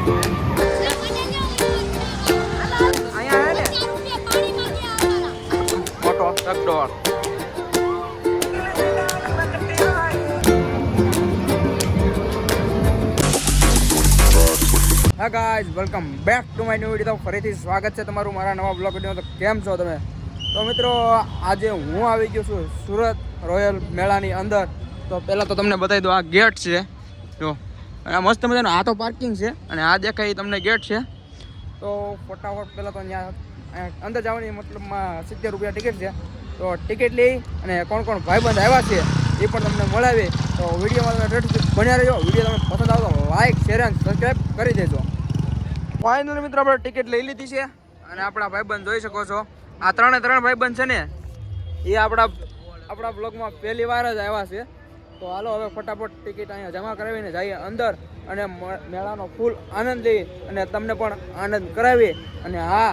અહીંયા હે ને મોટો ચકડોળ. હા guys, welcome back to my new video. તો ફરીથી સ્વાગત છે તમારું મારા નવા બ્લોગ વિડીયો. તો કેમ છો તમે? તો મિત્રો, આજે હું આવી ગયો છું સુરત રોયલ મેળાની અંદર. તો પહેલાં તો તમને બતાવી દઉં, આ ગેટ છે જો, અને આ મસ્ત મજાનું આ તો પાર્કિંગ છે, અને આ દેખાય તમને ગેટ છે. તો ફટાફટ પહેલાં તો ત્યાં અંદર જવાની મતલબમાં 70 રૂપિયા ટિકિટ છે. તો ટિકિટ લઈ અને કોણ કોણ ભાઈબંધ આવ્યા છે એ પણ તમને મળાવી. તો વિડીયોમાં તમે રેડી બન્યા રહેજો. વિડીયો તમને પસંદ આવે તો લાઈક, શેર અને સબસ્ક્રાઈબ કરી દેજો. ફાઇનલી મિત્રો, આપણે ટિકિટ લઈ લીધી છે, અને આપણા ભાઈબંધ જોઈ શકો છો. આ ત્રણે ભાઈબંધ છે ને, એ આપણા બ્લોગમાં પહેલી વાર જ આવ્યા છે. તો હાલો હવે ફટાફટ ટિકિટ અહીંયા જમા કરાવીને જઈએ અંદર, અને મેળાનો ફૂલ આનંદ લઈ અને તમને પણ આનંદ કરાવી. અને હા,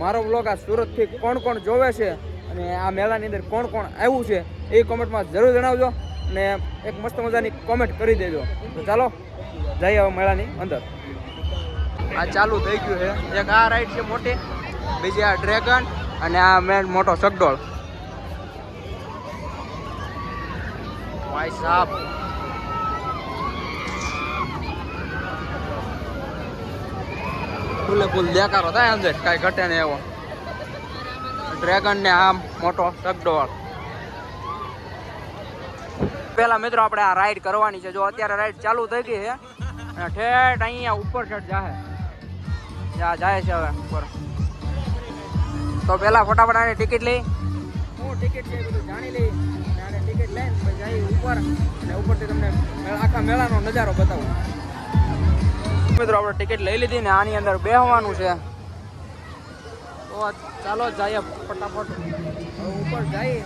મારો બ્લોગ આ સુરતથી કોણ કોણ જોવે છે અને આ મેળાની અંદર કોણ કોણ આવ્યું છે એ કોમેન્ટમાં જરૂર જણાવજો, અને એક મસ્ત મજાની કોમેન્ટ કરી દેજો. તો ચાલો જઈએ હવે મેળાની અંદર. આ ચાલુ થઈ ગયું છે. એક આ રાઈડ છે મોટી, બીજી આ ડ્રેગન, અને આ મેન મોટો ચકડોળ. ભાઈ સાહેબ, ફૂલ દેખાડો થાય અંદર, કાંઈ ઘટે ને એવો. ડ્રેગન ને આમ મોટો ચકડોળ. પેલા મિત્રો આપણે આ રાઈડ કરવાની છે. જો અત્યારે રાઈડ ચાલુ થઈ ગઈ છે, અને ઠેઠ અહીંયા ઉપર ઠેઠ જાય છે હવે ઉપર. તો પેલા ફટાફટ આને ટિકિટ લઈ, હું ટિકિટ છે બધું જાણી લઈ, અને આને ટિકિટ લઈને પછી જઈએ ઉપર, અને ઉપરથી તમને આખા મેળાનો નજારો બતાવું. મિત્રો, આપણે ટિકિટ લઈ લીધી ને આની અંદર બેસવાનું છે. તો ચાલો જઈએ ફટાફટ ઉપર જઈએ,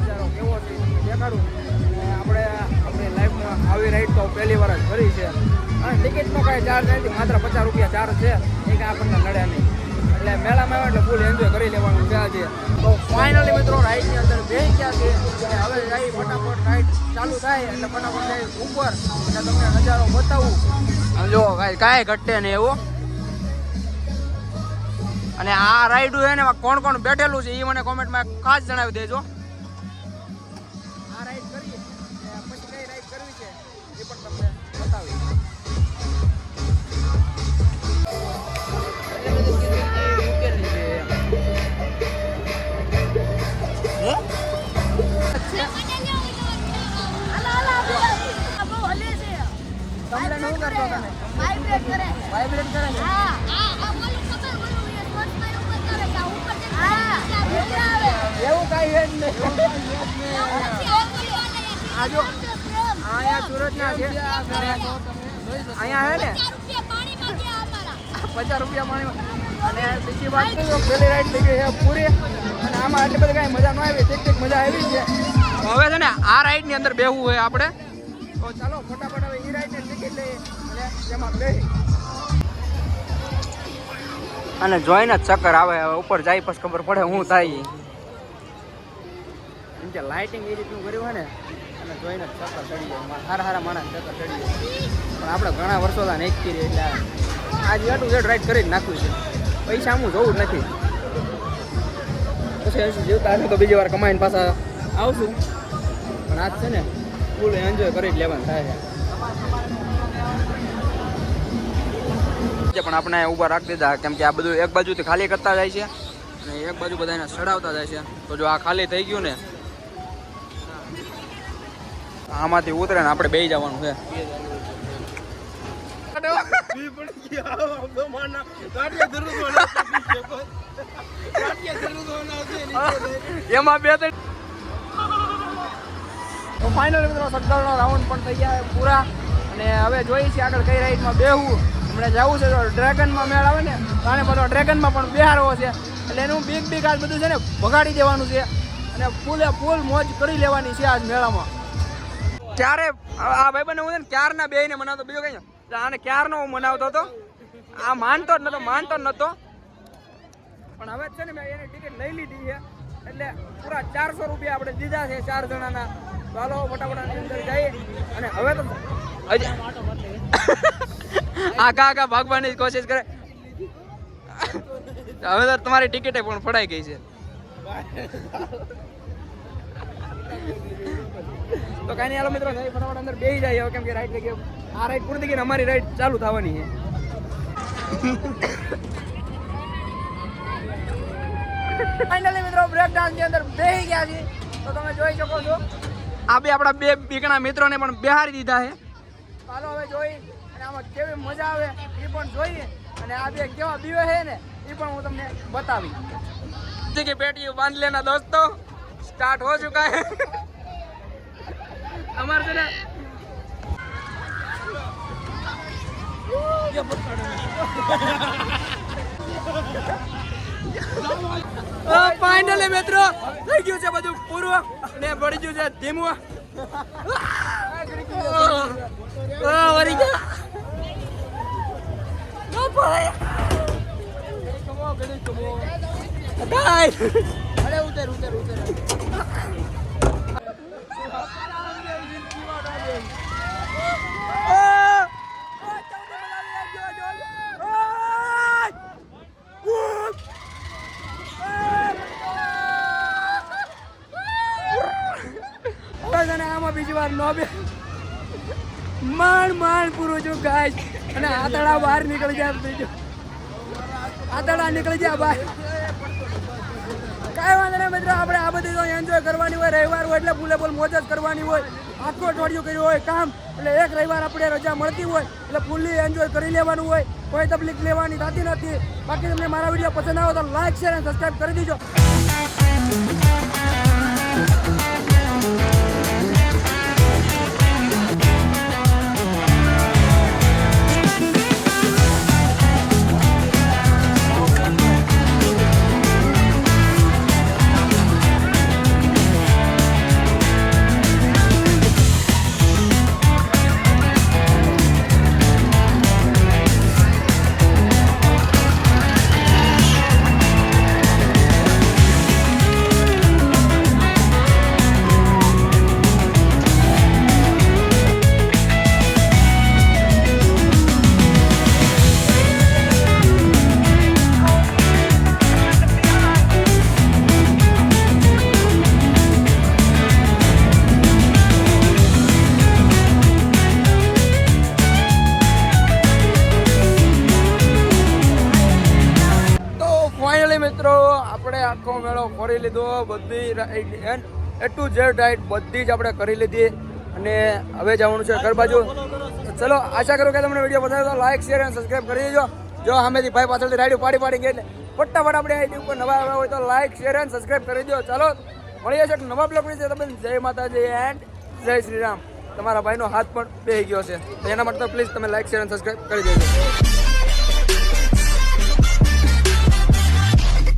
નજારો કેવો છે દેખાડું. અને આપણી લાઈફમાં આવી રાઈડ તો પહેલી વાર જ કરી છે, અને ટિકિટનો કાંઈ ચાર્જ નથી, માત્ર 50 રૂપિયા ચાર્જ છે. એ કાંઈ આપણને નડે નહીં, એટલે મેળામાં આવે એટલે ફૂલ એન્જોય કરી લેવાનું છે આજે. તો ફાઇનલી મિત્રો, રાઈડની અંદર બેસી ગયા છે, અને હવે જઈ ફટાફટ રાઈડ ચાલુ થાય એટલે ફટાફટ જઈ ઉપર, એટલે તમને નજારો બતાવું. જો કાંઈ ઘટે નહીં એવું. અને આ રાઈડ છે ને, કોણ કોણ બેઠેલું છે એ મને કોમેન્ટમાં ખાસ જણાવી દેજો. આ રાઈડ કરી પછી કઈ રાઈડ કરવી છે એ પણ તમને બતાવી. વાઇબ્રેટ કરે છે. એવું કઈ જ નહીં. આ જો અહીંયા સુરતના છે, અહીંયા હે ને 50 રૂપિયા પાણી. અને બીજી વાત તો પેલી રાઈડ થઈ ગઈ છે પૂરી, અને આમાં આટલી બધી કાંઈ મજા ન આવી. ઠીક મજા આવી છે. હવે છે ને આ રાઈડની અંદર બેસવું હોય આપણે. તો ચાલો ફટાફટ હવે એ રાઈડની ટિકિટ લઈએ અને તેમાં બેસી. અને જોઈને જ ચક્કર આવે. હવે ઉપર જાય પછી ખબર પડે શું થાય. એમ કે લાઇટિંગ એ રીતનું કર્યું હોય ને, અને જોઈને જ ચક્કર ચડી જાય. હારા માણસ ચક્કર ચડી જાય. પણ આપણે ઘણા વર્ષોથી નહીં કરી, એટલે આજે એટલું જેડ રાઈડ કરી જ નાખ્યું છે. પૈસા આમ જોવું જ નથી. પછી જીવતા હશે તો બીજી વાર કમાઈને પાછા આવશું. પણ આજ છે ને ફૂલ એન્જોય કરી જ લેવાનું થાય છે. પણ આપણે ઊભા રાખી દીધા, કેમ કે આ બધું એક બાજુથી ખાલી કરતા જાય છે, અને એક બાજુ બધાને ચડાવતા જાય છે. તો જો આ ખાલી થઈ ગયું ને, આમાંથી ઉતરે ને આપણે બેસી જવાનું છે. એમાં બે તો ફાઇનલ મિત્રો, સત્તરનો રાઉન્ડ પણ થઈ ગયા પૂરા, અને હવે જોઈએ છીએ આગળ કઈ રાઈડમાં બેહવું. હમણાં જવું છે તો ડ્રેગનમાં મેળ આવે ને, અને બધો ડ્રેગનમાં પણ બેહારવો છે. એટલે એનું બીક આજ બધું છે ને ભગાડી દેવાનું છે, અને ફૂલ મોજ કરી લેવાની છે આજ મેળામાં. ક્યારે આ ભાઈબંધ હું છે ને ક્યારના બેહીને મનાવતો, બીજો કઈ આને ક્યારનો હું મનાવતો હતો. આ માનતો જ નતો. પણ હવે છે ને મેં એની ટિકિટ લઈ લીધી છે, એટલે પૂરા 400 રૂપિયા આપણે દીધા છે 4 જણાના. ચાલો ફટાફટ અંદર જઈએ. અને હવે તો આખા ભાગવાની કોશિશ કરે. હવે તો તમારી ટિકિટે પણ ફડાઈ ગઈ છે. તો કઈ નહીં, હાલો મિત્રો ફટાફટ અંદર બેસી જાય કેમ કે રાઈડ લઈ આ રાઈડ પૂરી થઈ ગઈ, અમારી રાઈડ ચાલુ થવાની છે. ફાઇનલી મિત્રો બ્રેક ડાન્સ ની અંદર બેસી ગયા છે. તો તમે જોઈ શકો છો આ બે આપણા બે બીકણા મિત્રોને પણ બેહારી દીધા છે. ચાલો હવે જોઈ અને આમાં કેવી મજા આવે એ પણ જોઈએ અને આ બે કેવા બીવે છે ને એ પણ હું તમને बतावी. की पेटी बांध लेना दोस्तों, स्टार्ट हो चुका है. हमारे से फाइनली મિત્રો થઈ ગયું છે બધું પૂરું ને પડી ગયું છે ધીમું. વરી ગયા નો ભાઈ. અરે ઉતર ઉતર ઉતર. આમાં બીજી વાર નો બે માંડ પૂરું છું ગાય અને આતડા બહાર નીકળી જાય. બીજું આતડા નીકળી જાય બહાર. કાંઈ વાંધો નહીં મિત્રો, આપણે આ બધી તો એન્જોય કરવાની હોય. રવિવાર હોય એટલે ફૂલે ફૂલ મોજ જ કરવાની હોય. આખું અઠવાડિયું કર્યું હોય કામ એટલે એક રવિવાર આપણે રજા મળતી હોય એટલે ફૂલ્લી એન્જોય કરી લેવાનું હોય. કોઈ તકલીફ લેવાની થતી નથી. બાકી તમને મારા વિડીયો પસંદ આવે તો લાઈક શેર અને સબસ્ક્રાઈબ કરી દીજો. મિત્રો આપણે આખો મેળો ફરી લીધો. બધી ride A to Z ride બધી જ આપણે કરી લીધી અને હવે જવાનું છે ઘર બાજુ. ચલો આશા કરું કે તમને વિડીયો પસંદ તો લાઈક શેર અને સબસ્ક્રાઈબ કરી દેજો. જો સામેથી ભાઈ પાછળથી રાઈડ પાડી ગઈ એટલે ફટાફટ આપણે આઈડી ઉપર નવા આવ્યા હોય તો લાઈક શેર અને સબસ્ક્રાઈબ કરી દો. ચાલો મળીએ છીએ નવા બ્લોગ વિશે. તમે જય માતાજી એન્ડ જય શ્રી રામ. તમારા ભાઈનો હાથ પણ બેસી ગયો છે તો એના માટે તો પ્લીઝ તમે લાઈક શેર અને સબસ્ક્રાઈબ કરી દેજો.